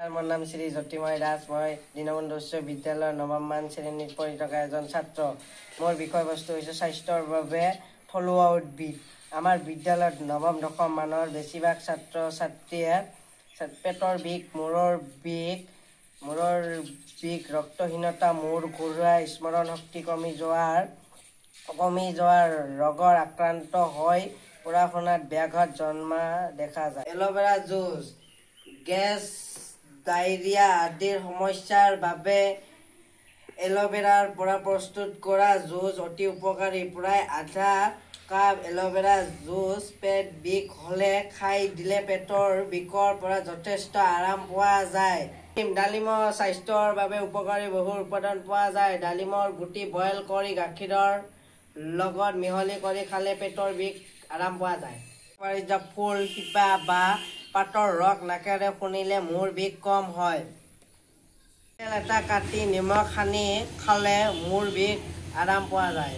মোৰ নাম শ্ৰী জ্যোতিময় দাস। মই দীনবন্ধু উচ্চ বিদ্যালয়ৰ নৱমমান শ্ৰেণীত পঢ়ি থকা এজন ছাত্ৰ। মোৰ বিষয়বস্তু হৈছে স্বাস্থ্যৰ বাবে থলুৱা উদ্ভিদ। আমাৰ বিদ্যালয়ত নৱম দশম মানৰ বেছিভাগ ছাত্ৰ ছাত্ৰীয়ে পেটৰ বিষ, মূৰৰ বিষ, ৰক্তহীনতা, মূৰ ঘূৰোৱা, স্মৰণ শক্তি কমি যোৱাৰ ৰোগৰ আক্ৰান্ত হৈ পঢ়া শুনাত ব্যাঘাত জন্মা দেখা যায়। এল'ভেৰা জুচ, গেছ, ডায়েৰিয়া আদিৰ সমস্যাৰ বাবে এল'ভেৰাৰ পৰা প্ৰস্তুত কৰা জুচ অতি উপকাৰী। প্ৰায় আধা কাপ এল'ভেৰা জুচ পেট বিষ হ'লে খাই দিলে পেটৰ বিষৰ পৰা যথেষ্ট আৰাম পোৱা যায়। ডালিমৰ স্বাস্থ্যৰ বাবে উপকাৰী বহু উপাদান পোৱা যায়। ডালিমৰ গুটি বইল কৰি গাখীৰৰ লগত মিহলি কৰি খালে পেটৰ বিষ আৰাম পোৱা যায়। পাৰিজাত ফুল, শিপা বা পাতৰ ৰস নাকেৰে শুঙিলে মূৰ বিষ কম হয়। তেল এটা কাটি নিমখ সানি খালে মূৰ বিষ আৰাম পোৱা যায়।